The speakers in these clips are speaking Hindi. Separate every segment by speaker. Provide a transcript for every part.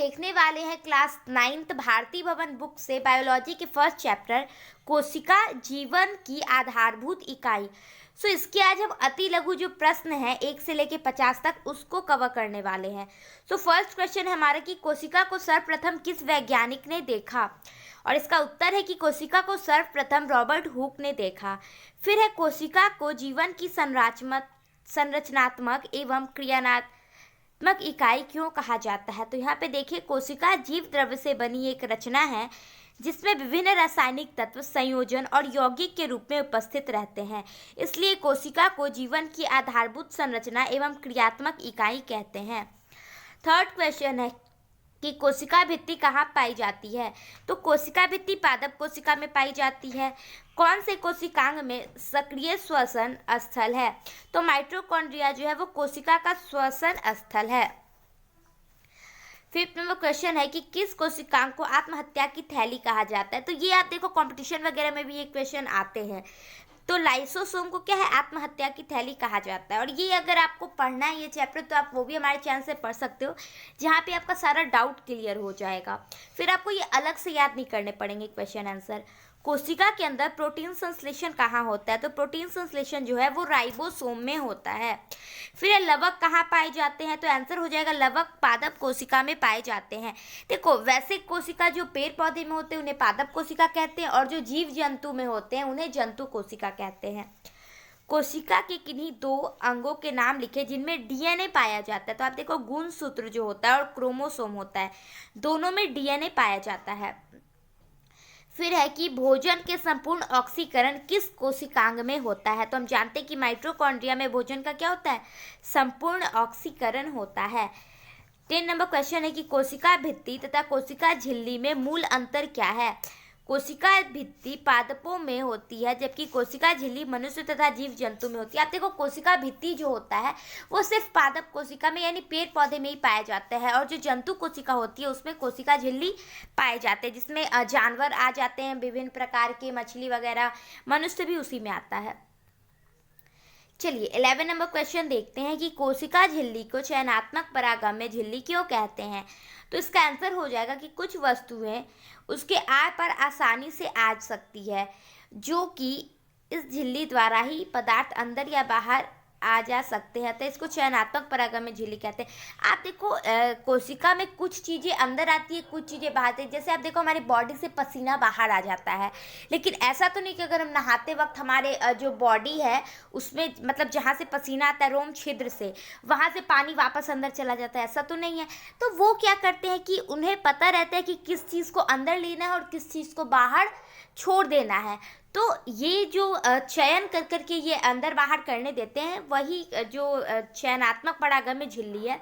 Speaker 1: देखने वाले हैं क्लास 9th भारती भवन बुक से बायोलॉजी के फर्स्ट चैप्टर कोशिका जीवन की आधारभूत इकाई। इसके आज हम अति लघु जो प्रश्न है 1 से लेके 50 तक उसको कवर करने वाले हैं। फर्स्ट क्वेश्चन है हमारा कि कोशिका को सर्वप्रथम किस वैज्ञानिक ने देखा, और इसका उत्तर है कि कोशिका को सर्वप्रथम रॉबर्ट हुक ने देखा। फिर है कोशिका को जीवन की संरचनात्मक एवं क्रियात्मक इकाई क्यों कहा जाता है। तो यहाँ पे देखिए, कोशिका जीव द्रव्य से बनी एक रचना है जिसमें विभिन्न रासायनिक तत्व संयोजन और यौगिक के रूप में उपस्थित रहते हैं, इसलिए कोशिका को जीवन की आधारभूत संरचना एवं क्रियात्मक इकाई कहते हैं। थर्ड क्वेश्चन है कि कोशिका भित्ति कहाँ पाई जाती है। तो कोशिका भित्ति पादप कोशिका में पाई जाती है। कौन से कोशिकांग में सक्रिय श्वसन स्थल है। तो माइटोकॉन्ड्रिया जो है वो कोशिका का श्वसन स्थल है। फिफ्थ नंबर क्वेश्चन है कि किस कोशिकांग को आत्महत्या की थैली कहा जाता है। तो ये आप देखो कॉम्पिटिशन वगैरह में भी ये क्वेश्चन आते हैं। तो लाइसोसोम को क्या है, आत्महत्या की थैली कहा जाता है। और ये अगर आपको पढ़ना है ये चैप्टर तो आप वो भी हमारे चैनल से पढ़ सकते हो, जहाँ पे आपका सारा डाउट क्लियर हो जाएगा। फिर आपको ये अलग से याद नहीं करने पड़ेंगे क्वेश्चन आंसर। कोशिका के अंदर प्रोटीन संश्लेषण कहाँ होता है। तो प्रोटीन संश्लेषण जो है वो राइबोसोम में होता है। फिर लवक कहाँ पाए जाते हैं। तो आंसर हो जाएगा लवक पादप कोशिका में पाए जाते हैं। देखो, वैसे कोशिका जो पेड़ पौधे में होते हैं उन्हें पादप कोशिका कहते हैं, और जो जीव जंतु में होते हैं उन्हें जंतु कोशिका कहते हैं। कोशिका के किन्हीं 2 अंगों के नाम लिखे जिनमें डीएनए पाया जाता है। तो आप देखो, गुणसूत्र जो होता है और क्रोमोसोम होता है, दोनों में डीएनए पाया जाता है। फिर है कि भोजन के संपूर्ण ऑक्सीकरण किस कोशिकांग में होता है। तो हम जानते हैं कि माइटोकॉन्ड्रिया में भोजन का क्या होता है, संपूर्ण ऑक्सीकरण होता है। 10 नंबर क्वेश्चन है कि कोशिका भित्ति तथा कोशिका झिल्ली में मूल अंतर क्या है। कोशिका भित्ति पादपों में होती है जबकि कोशिका झिल्ली मनुष्य तथा जीव जंतु में होती है। आप देखो, कोशिका भित्ति जो होता है वो सिर्फ पादप कोशिका में यानी पेड़ पौधे में ही पाया जाता है, और जो जंतु कोशिका होती है उसमें कोशिका झिल्ली पाए जाते हैं, जिसमें जानवर आ जाते हैं विभिन्न प्रकार के, मछली वगैरह, मनुष्य भी उसी में आता है। चलिए 11 नंबर क्वेश्चन देखते हैं कि कोशिका झिल्ली को चयनात्मक परागम्य झिल्ली क्यों कहते हैं। तो इसका आंसर हो जाएगा कि कुछ वस्तुएं उसके आय पर आसानी से आ सकती है, जो कि इस झिल्ली द्वारा ही पदार्थ अंदर या बाहर आ जा सकते हैं, तो इसको चयनात्मक परागम्य झिल्ली कहते हैं। आप देखो, कोशिका में कुछ चीज़ें अंदर आती है, कुछ चीज़ें बाहर आती है। जैसे आप देखो, हमारी बॉडी से पसीना बाहर आ जाता है, लेकिन ऐसा तो नहीं कि अगर हम नहाते वक्त हमारे जो बॉडी है उसमें, मतलब जहाँ से पसीना आता है रोम छिद्र से, वहाँ से पानी वापस अंदर चला जाता है, ऐसा तो नहीं है। तो वो क्या करते हैं कि उन्हें पता रहता है कि किस चीज़ को अंदर लेना है और किस चीज़ को बाहर छोड़ देना है। तो ये जो चयन कर करके ये अंदर बाहर करने देते हैं, वही जो चयनात्मक परागम्य झिल्ली है,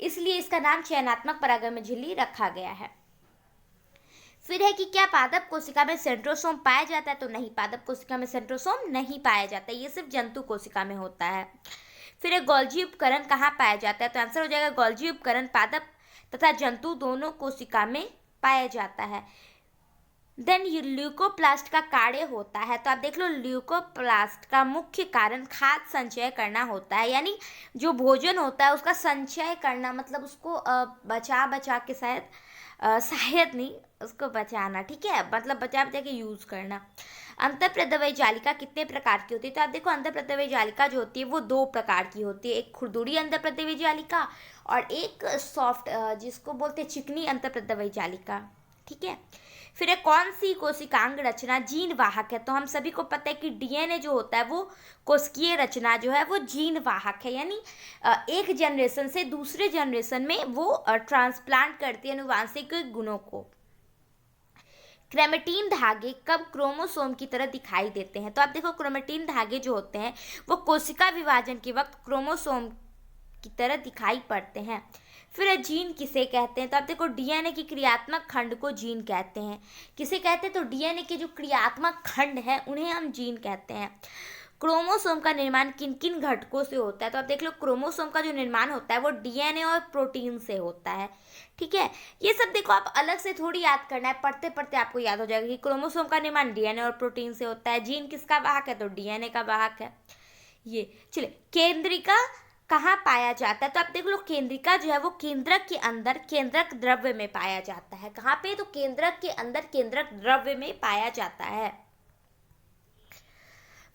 Speaker 1: इसलिए इसका नाम चयनात्मक परागम्य झिल्ली रखा गया है। फिर है कि क्या पादप कोशिका में सेंट्रोसोम पाया जाता है। तो नहीं, पादप कोशिका में सेंट्रोसोम नहीं पाया जाता, ये सिर्फ जंतु कोशिका में होता है। फिर है गोल्जी उपकरण कहाँ पाया जाता है। तो आंसर हो जाएगा गोल्जी उपकरण पादप तथा जंतु दोनों कोशिका में पाया जाता है। देन ल्यूकोप्लास्ट का कार्य होता है। तो आप देख लो, ल्यूकोप्लास्ट का मुख्य कारण खाद्य संचय करना होता है, यानी जो भोजन होता है उसका संचय करना, मतलब उसको बचा के शायद नहीं, उसको बचाना, ठीक है, मतलब बचा के यूज़ करना। अंतःप्रद्रव्य जालिका कितने प्रकार की होती है। तो आप देखो, अंतःप्रद्रव्य जालिका जो होती है वो 2 प्रकार की होती है, एक खुरदुरी अंतःप्रद्रव्य जालिका और एक सॉफ्ट, जिसको बोलते हैं चिकनी अंतःप्रद्रव्य जालिका, ठीक है। फिर है कौन सी कोशिकांग रचना जीन वाहक है। तो हम सभी को पता है कि डीएनए जो होता है वो कोशिकीय रचना जो है वो जीन वाहक है, यानी एक जनरेशन से दूसरे जनरेशन में वो ट्रांसप्लांट करती है अनुवांशिक गुणों को। क्रोमेटिन धागे कब क्रोमोसोम की तरह दिखाई देते हैं। तो आप देखो, क्रोमेटिन धागे जो होते हैं वो कोशिका विभाजन के वक्त क्रोमोसोम की तरह दिखाई पड़ते हैं। फिर जीन किसे कहते हैं। तो आप देखो, डीएनए की क्रियात्मक खंड को जीन कहते हैं। किसे कहते हैं। तो डीएनए के जो क्रियात्मक खंड है उन्हें हम जीन कहते हैं। क्रोमोसोम का निर्माण किन किन घटकों से होता है। तो आप देख लो, क्रोमोसोम का जो निर्माण होता है वो डीएनए और प्रोटीन से होता है, ठीक है। ये सब देखो, आप अलग से थोड़ी याद करना है, पढ़ते पढ़ते आपको याद हो जाएगा कि क्रोमोसोम का निर्माण डीएनए और प्रोटीन से होता है। जीन किसका वाहक है। तो डीएनए का वाहक है। ये चलिए, केंद्रिका कहाँ पाया जाता है? तो आप देख लो केंद्रिका जो है वो केंद्रक के अंदर केंद्रक द्रव्य में पाया जाता है। कहाँ पे? तो केंद्रक के अंदर केंद्रक द्रव्य में पाया जाता है।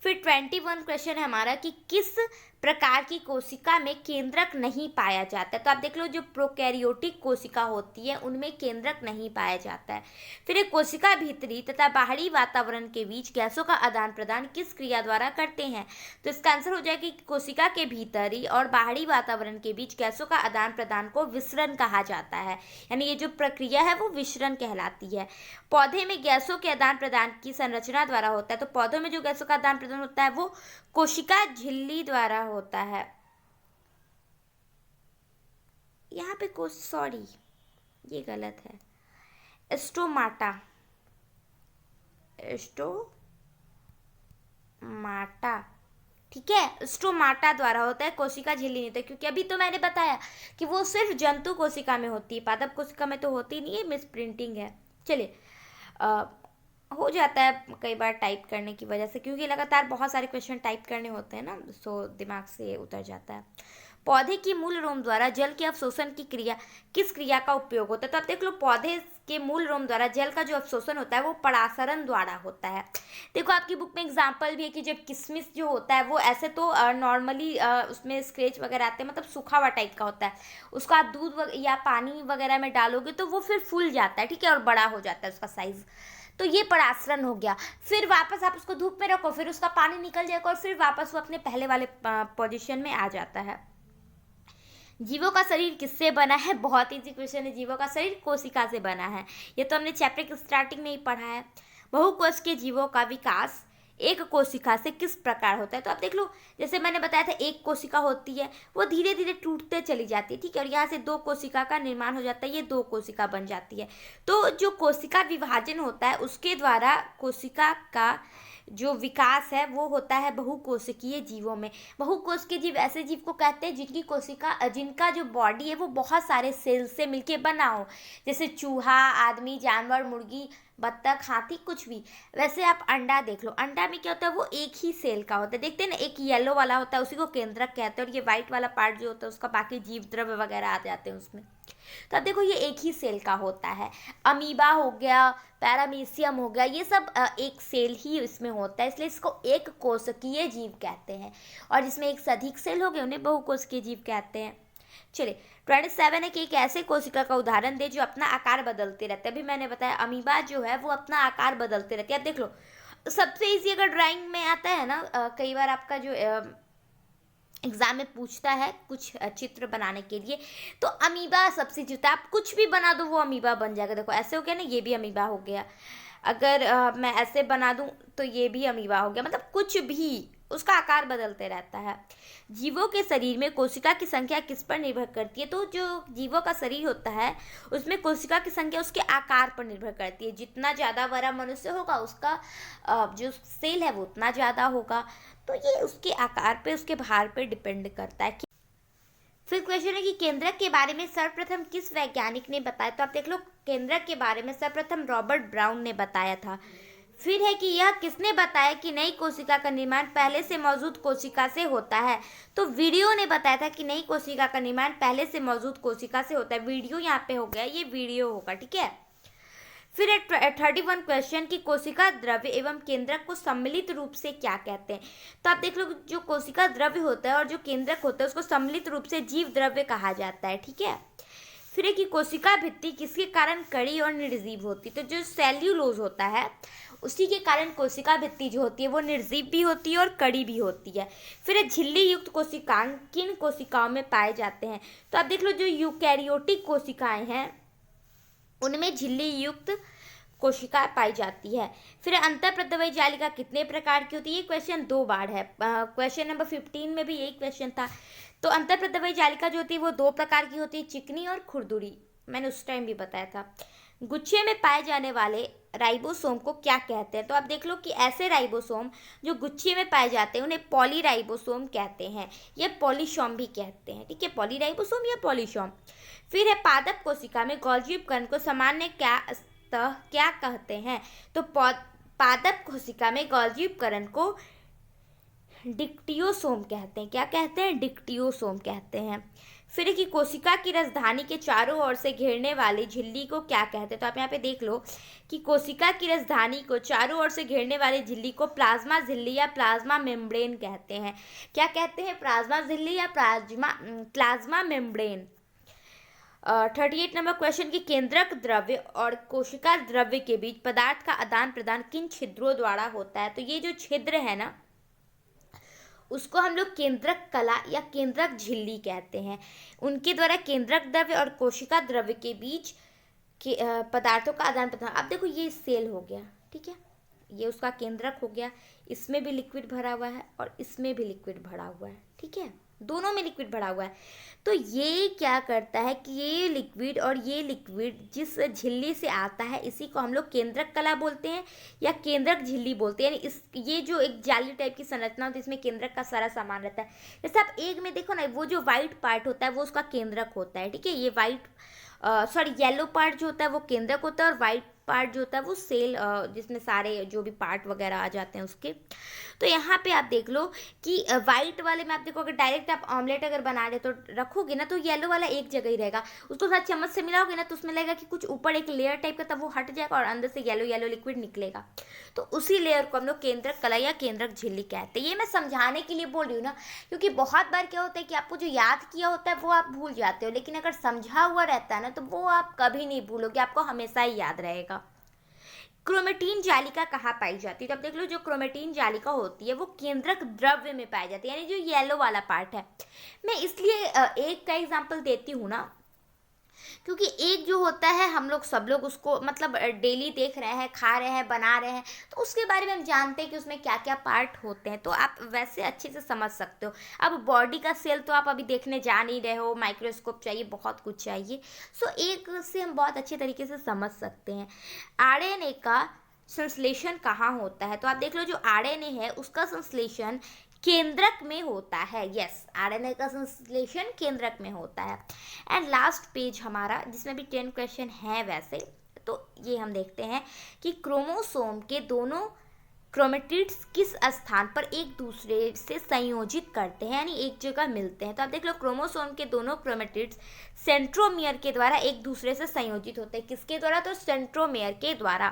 Speaker 1: फिर 21 क्वेश्चन है हमारा कि किस प्रकार की कोशिका में केंद्रक नहीं पाया जाता है? तो आप देख लो जो प्रोकैरियोटिक कोशिका होती है उनमें केंद्रक नहीं पाया जाता है। फिर एक कोशिका भीतरी तथा बाहरी वातावरण के बीच गैसों का आदान प्रदान किस क्रिया द्वारा करते हैं? तो इसका आंसर हो जाएगा कि कोशिका के भीतरी और बाहरी वातावरण के बीच गैसों का आदान प्रदान को विसरण कहा जाता है, यानी ये जो प्रक्रिया है वो विसरण कहलाती है। पौधे में गैसों के आदान प्रदान की संरचना द्वारा होता है। तो पौधों में जो गैसों का आदान प्रदान होता है वो कोशिका झिल्ली द्वारा होता है। यहाँ पे सॉरी ये गलत है, स्टोमाटा ठीक है, स्टोमाटा द्वारा होता है, कोशिका झिल्ली नहीं होता, क्योंकि अभी तो मैंने बताया कि वो सिर्फ जंतु कोशिका में होती है, पादप कोशिका में तो होती नहीं है, मिस प्रिंटिंग है। चलिए हो जाता है कई बार टाइप करने की वजह से, क्योंकि लगातार बहुत सारे क्वेश्चन टाइप करने होते हैं ना, सो दिमाग से उतर जाता है। पौधे की मूल रोम द्वारा जल के अवशोषण की क्रिया किस क्रिया का उपयोग होता है? तो आप देख लो पौधे के मूल रोम द्वारा जल का जो अवशोषण होता है वो परासरण द्वारा होता है। देखो आपकी बुक में एग्जाम्पल भी है कि जब किशमिश जो होता है वो ऐसे तो नॉर्मली उसमें स्क्रैच वगैरह आते हैं, मतलब सूखा हुआ टाइप का होता है, उसको आप दूध या पानी वगैरह में डालोगे तो वो फिर फूल जाता है, ठीक है, और बड़ा हो जाता है उसका साइज। तो ये परासरण हो गया। फिर वापस आप उसको धूप में रखो, फिर उसका पानी निकल जाएगा और फिर वापस वो अपने पहले वाले पोजीशन में आ जाता है। जीवों का शरीर किससे बना है? बहुत इजी क्वेश्चन है। जीवों का शरीर कोशिका से बना है, ये तो हमने चैप्टर के स्टार्टिंग में ही पढ़ा है। बहुकोश के जीवों का विकास एक कोशिका से किस प्रकार होता है? तो आप देख लो जैसे मैंने बताया था, एक कोशिका होती है वो धीरे धीरे टूटते चली जाती है, ठीक है, और यहाँ से दो कोशिका का निर्माण हो जाता है, ये दो कोशिका बन जाती है। तो जो कोशिका विभाजन होता है उसके द्वारा कोशिका का जो विकास है वो होता है बहुकोशिकीय जीवों में। बहुकोश के जीव ऐसे जीव को कहते हैं जिनका जो बॉडी है वो बहुत सारे सेल से मिलके बना हो, जैसे चूहा, आदमी, जानवर, मुर्गी, बत्तख, हाथी, कुछ भी। वैसे आप अंडा देख लो, अंडा में क्या होता है वो एक ही सेल का होता है, देखते हैं ना, एक येलो वाला होता है उसी को केंद्रक कहते हैं, और ये व्हाइट वाला पार्ट जो होता है उसका बाकी जीव द्रव्य वगैरह आ जाते हैं उसमें। तो अब देखो ये एक ही सेल का होता है। अमीबा हो गया, पैरामीशियम हो गया, ये सब एक सेल ही इसमें होता है, इसलिए इसको एक कोशिकीय जीव कहते हैं, और जिसमें एक से अधिक सेल हो गए उन्हें बहुकोशिकीय जीव कहते हैं। चलिए 27 है कि एक ऐसे कोशिका का उदाहरण दे जो अपना आकार बदलते रहते हैं। अभी मैंने बताया अमीबा जो है वो अपना आकार बदलते रहती है। अब देख लो सबसे इजी अगर ड्राइंग में आता है ना, कई बार आपका जो एग्जाम में पूछता है कुछ चित्र बनाने के लिए, तो अमीबा सब्स्टिट्यूट, आप कुछ भी बना दो वो अमीबा बन जाएगा। देखो ऐसे हो गया ना, ये भी अमीबा हो गया, अगर मैं ऐसे बना दूं तो ये भी अमीबा हो गया, मतलब कुछ भी उसका आकार बदलते रहता है। जीवों के शरीर में कोशिका की संख्या किस पर निर्भर करती है? तो जो जीवों का शरीर होता है उसमें कोशिका की संख्या उसके आकार पर निर्भर करती है। जितना ज़्यादा बड़ा मनुष्य होगा उसका जो सेल है वो उतना ज़्यादा होगा, तो ये उसके आकार पे, उसके भार पे डिपेंड करता है। फिर क्वेश्चन है कि केंद्रक के बारे में सर्वप्रथम किस वैज्ञानिक ने बताया? तो आप देख लो केंद्रक के बारे में सर्वप्रथम रॉबर्ट ब्राउन ने बताया था। फिर है कि यह किसने बताया कि नई कोशिका का निर्माण पहले से मौजूद कोशिका से होता है? तो वीडियो ने बताया था कि नई कोशिका का निर्माण पहले से मौजूद कोशिका से होता है। वीडियो यहाँ पे हो गया, ये वीडियो होगा, ठीक है। फिर 31 क्वेश्चन की कोशिका द्रव्य एवं केंद्रक को सम्मिलित रूप से क्या कहते हैं? तो आप देख लो जो कोशिका द्रव्य होता है और जो केंद्रक होता है उसको सम्मिलित रूप से जीव द्रव्य कहा जाता है, ठीक है। फिर एक कोशिका भित्ति किसके कारण कड़ी और निर्जीव होती है? तो जो सेल्यूलोज होता है उसी के कारण कोशिका भित्ति जो होती है वो निर्जीव भी होती है और कड़ी भी होती है। फिर झिल्ली युक्त कोशिकाएं किन कोशिकाओं में पाए जाते हैं? तो आप देख लो जो यूकैरियोटिक कोशिकाएं हैं उनमें झिल्ली युक्त कोशिका पाई जाती है। फिर अंतःप्रद्रव्य जालिका कितने प्रकार की होती है? ये क्वेश्चन 2 बार है, क्वेश्चन नंबर 15 में भी यही क्वेश्चन था। तो अंतःप्रद्रव्य जालिका जो होती है वो 2 प्रकार की होती है, चिकनी और खुरदुरी, मैंने उस टाइम भी बताया था। गुच्छे में पाए जाने वाले राइबोसोम को क्या कहते हैं? तो आप देख लो कि ऐसे राइबोसोम जो गुच्छे में पाए जाते हैं उन्हें पॉलीराइबोसोम कहते हैं, या पॉलीसोम भी कहते हैं, ठीक है, पॉलीराइबोसोम या पॉलीसोम। फिर है पादप कोशिका में गोल्गी उपकरण को सामान्य क्या कहते हैं? तो पादप कोशिका में गोल्गी उपकरण को डिक्टियोसोम कहते हैं। क्या कहते हैं? डिक्टियोसोम कहते हैं। फिर कि कोशिका की राजधानी के चारों ओर से घेरने वाली झिल्ली को क्या कहते हैं? तो आप यहाँ पे देख लो कि कोशिका की राजधानी को चारों ओर से घेरने वाली झिल्ली को प्लाज्मा झिल्ली या प्लाज्मा मेम्ब्रेन कहते हैं। क्या कहते हैं? प्लाज्मा झिल्ली या प्लाज्मा मेम्ब्रेन। 38 नंबर क्वेश्चन की केंद्रक द्रव्य और कोशिका द्रव्य के बीच पदार्थ का आदान प्रदान किन छिद्रों द्वारा होता है? तो ये जो छिद्र है ना, उसको हम लोग केंद्रक कला या केंद्रक झिल्ली कहते हैं। उनके द्वारा केंद्रक द्रव्य और कोशिका द्रव्य के बीच के पदार्थों का आदान प्रदान। अब देखो ये सेल हो गया, ठीक है, ये उसका केंद्रक हो गया, इसमें भी लिक्विड भरा हुआ है और इसमें भी लिक्विड भरा हुआ है, ठीक है, दोनों में लिक्विड भरा हुआ है। तो ये क्या करता है कि ये लिक्विड और ये लिक्विड जिस झिल्ली से आता है इसी को हम लोग केंद्रक कला बोलते हैं या केंद्रक झिल्ली बोलते हैं। यानी इस ये जो एक जाली टाइप की संरचना होती है, इसमें केंद्रक का सारा सामान रहता है। जैसे आप एग में देखो ना, वो जो व्हाइट पार्ट होता है वो उसका केंद्रक होता है, ठीक है, ये येलो पार्ट जो होता है वो केंद्रक होता है और व्हाइट पार्ट जो होता है वो सेल, जिसमें सारे जो भी पार्ट वगैरह आ जाते हैं उसके। तो यहाँ पे आप देख लो कि वाइट वाले में आप देखो, अगर डायरेक्ट आप ऑमलेट अगर बना रहे तो रखोगे ना तो येलो वाला एक जगह ही रहेगा, उसको साथ चम्मच से मिलाओगे ना तो उसमें लगेगा कि कुछ ऊपर एक लेयर टाइप का, तब वो हट जाएगा और अंदर से येलो येलो लिक्विड निकलेगा। तो उसी लेयर को हम लोग केंद्रक कला या केंद्रक झिल्ली कहते हैं। ये मैं समझाने के लिए बोल रही हूँ ना, क्योंकि बहुत बार क्या होता है कि आपको जो याद किया होता है वो आप भूल जाते हो, लेकिन अगर समझा हुआ रहता है ना तो वो आप कभी नहीं भूलोगे, आपको हमेशा ही याद रहेगा। क्रोमेटीन जालिका कहाँ पाई जाती है? तो अब देख लो, जो क्रोमेटीन जालिका होती है वो केंद्रक द्रव्य में पाई जाती है, यानी जो येलो वाला पार्ट है। मैं इसलिए एक का एग्जांपल देती हूँ ना, क्योंकि एक जो होता है हम लोग सब लोग उसको मतलब डेली देख रहे हैं, खा रहे हैं, बना रहे हैं, तो उसके बारे में हम जानते हैं कि उसमें क्या क्या पार्ट होते हैं, तो आप वैसे अच्छे से समझ सकते हो। अब बॉडी का सेल तो आप अभी देखने जा नहीं रहे हो, माइक्रोस्कोप चाहिए, बहुत कुछ चाहिए, सो एक से हम बहुत अच्छे तरीके से समझ सकते हैं। आरएनए का संश्लेषण कहाँ होता है? तो आप देख लो, जो आरएनए है उसका संश्लेषण केंद्रक में होता है। यस, आरएनए का संश्लेषण केंद्रक में होता है। एंड लास्ट पेज हमारा, जिसमें भी 10 क्वेश्चन है वैसे, तो ये हम देखते हैं कि क्रोमोसोम के दोनों क्रोमेटिड्स किस स्थान पर एक दूसरे से संयोजित करते हैं, यानी एक जगह मिलते हैं। तो आप देख लो, क्रोमोसोम के दोनों क्रोमेटिड्स सेंट्रोमियर के द्वारा एक दूसरे से संयोजित होते हैं। किसके द्वारा? तो सेंट्रोमियर के द्वारा।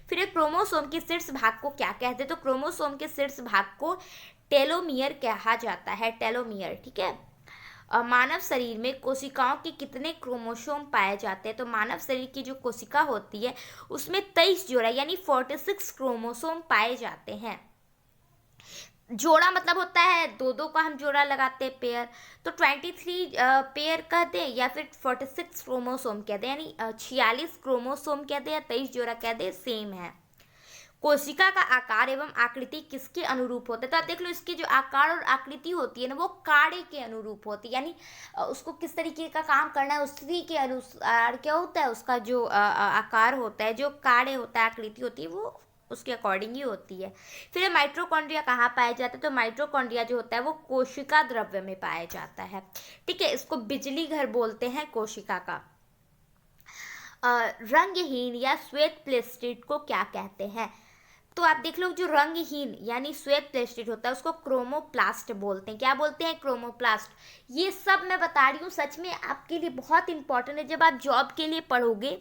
Speaker 1: फिर एक क्रोमोसोम के शीर्ष भाग को क्या कहते हैं? तो क्रोमोसोम के शीर्ष भाग को टेलोमियर कहा जाता है, टेलोमियर, ठीक है। मानव शरीर में कोशिकाओं के कितने क्रोमोसोम पाए जाते हैं? तो मानव शरीर की जो कोशिका होती है उसमें 23 जोड़ा यानी 46 क्रोमोसोम पाए जाते हैं। जोड़ा मतलब होता है दो दो का हम जोड़ा लगाते हैं, पेयर, तो 23 पेयर कह दें या फिर 46 क्रोमोसोम कह दें, यानी 46 क्रोमोसोम कह दें या 23 जोड़ा कह दें, सेम है। कोशिका का आकार एवं आकृति किसके अनुरूप होता है? तो आप देख लो, इसकी जो आकार और आकृति होती है ना वो काड़े के अनुरूप होती है, यानी उसको किस तरीके का काम करना है उसी के अनुसार क्या होता है, उसका जो आकार होता है, जो काड़े होता है, आकृति होती है, वो उसके अकॉर्डिंग ही होती है। फिर माइटोकॉन्ड्रिया कहाँ पाया जाता है? तो माइटोकॉन्ड्रिया जो होता है वो कोशिका द्रव्य में पाया जाता है, ठीक है। इसको बिजली घर बोलते हैं कोशिका का। रंगहीन या श्वेत प्लेस्टिड को क्या कहते हैं? तो आप देख लो, जो रंगहीन यानी श्वेत प्लेस्टिड होता है उसको क्रोमोप्लास्ट बोलते हैं। क्या बोलते हैं? क्रोमोप्लास्ट। ये सब मैं बता रही हूँ, सच में आपके लिए बहुत इंपॉर्टेंट है। जब आप जॉब के लिए पढ़ोगे,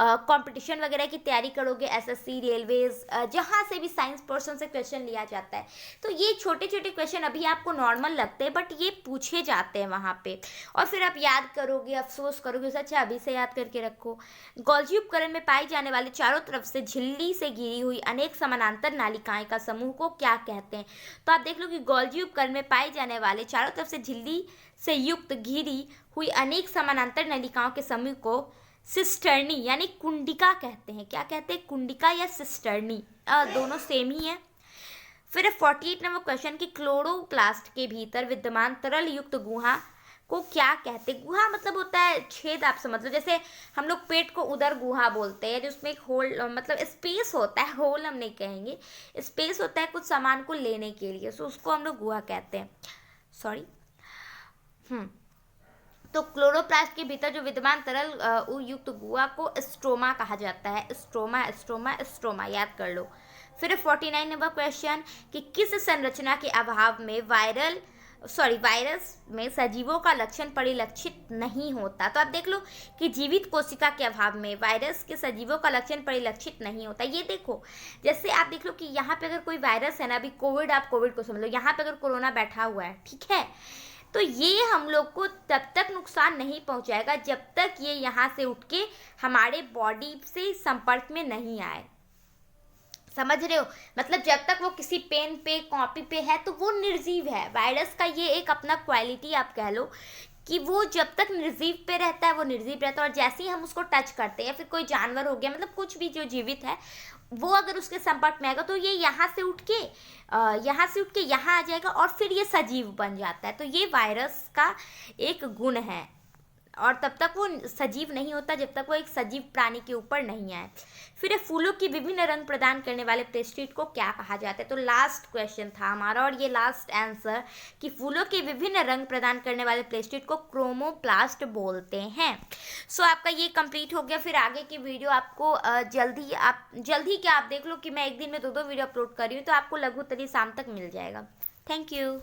Speaker 1: कंपटीशन वगैरह की तैयारी करोगे, एसएससी, रेलवेज, जहाँ से भी साइंस पोर्शन से क्वेश्चन लिया जाता है, तो ये छोटे छोटे क्वेश्चन अभी आपको नॉर्मल लगते हैं, बट ये पूछे जाते हैं वहाँ पे, और फिर आप याद करोगे, अफसोस करोगे, अच्छा अभी से याद करके रखो। गोल्जी उपकरण में पाई जाने वाले चारों तरफ से झिल्ली से घिरी हुई अनेक समानांतर नालिकाएं का समूह को क्या कहते हैं? तो आप देख लो कि गोल्जी उपकरण में पाई जाने वाले चारों तरफ से झिल्ली से युक्त घिरी हुई अनेक समानांतर नलिकाओं के समूह को सिस्टर्नी यानी कुंडिका कहते हैं। क्या कहते हैं? कुंडिका या सिस्टर्नी, दोनों सेम ही है। फिर 48 नंबर क्वेश्चन की क्लोरोप्लास्ट के भीतर विद्यमान तरल युक्त गुहा को क्या कहते हैं? गुहा मतलब होता है छेद, आप समझ लो, जैसे हम लोग पेट को उदर गुहा बोलते हैं, जिसमें एक होल मतलब स्पेस होता है, होल हम नहीं कहेंगे, स्पेस होता है कुछ सामान को लेने के लिए, सो उसको हम लोग गुहा कहते हैं, सॉरी। तो क्लोरोप्लास्ट के भीतर जो विद्यमान तरल युक्त गुहा को स्ट्रोमा कहा जाता है। स्ट्रोमा, स्ट्रोमा, स्ट्रोमा, याद कर लो। फिर 49 नंबर क्वेश्चन कि किस संरचना के अभाव में वायरस में सजीवों का लक्षण परिलक्षित नहीं होता। तो आप देख लो कि जीवित कोशिका के अभाव में वायरस के सजीवों का लक्षण परिलक्षित नहीं होता। ये देखो, जैसे आप देख लो कि यहाँ पे अगर कोई वायरस है ना, अभी कोविड, आप कोविड को समझ लो, यहाँ पे अगर कोरोना बैठा हुआ है, ठीक है, तो ये हम लोग को तब तक नुकसान नहीं पहुंचाएगा जब तक ये यहाँ से उठ के हमारे बॉडी से संपर्क में नहीं आए। समझ रहे हो? मतलब जब तक वो किसी पेन पे, कॉपी पे है तो वो निर्जीव है। वायरस का ये एक अपना क्वालिटी आप कह लो कि वो जब तक निर्जीव पे रहता है वो निर्जीव रहता है, और जैसे ही हम उसको टच करते हैं, या फिर कोई जानवर हो गया, मतलब कुछ भी जो जीवित है, वो अगर उसके संपर्क में आएगा तो ये यहाँ से उठ के यहाँ आ जाएगा और फिर ये सजीव बन जाता है। तो ये वायरस का एक गुण है, और तब तक वो सजीव नहीं होता जब तक वो एक सजीव प्राणी के ऊपर नहीं आए। फिर फूलों की विभिन्न रंग प्रदान करने वाले पेस्टिसाइड को क्या कहा जाता है? तो लास्ट क्वेश्चन था हमारा, और ये लास्ट आंसर कि फूलों के विभिन्न रंग प्रदान करने वाले पेस्टिसाइड को क्रोमोप्लास्ट बोलते हैं। सो आपका ये कंप्लीट हो गया। फिर आगे की वीडियो आपको जल्दी क्या आप देख लो कि मैं एक दिन में 2-2 वीडियो अपलोड कर रही हूँ, तो आपको लघु उत्तरीय शाम तक मिल जाएगा। Thank you.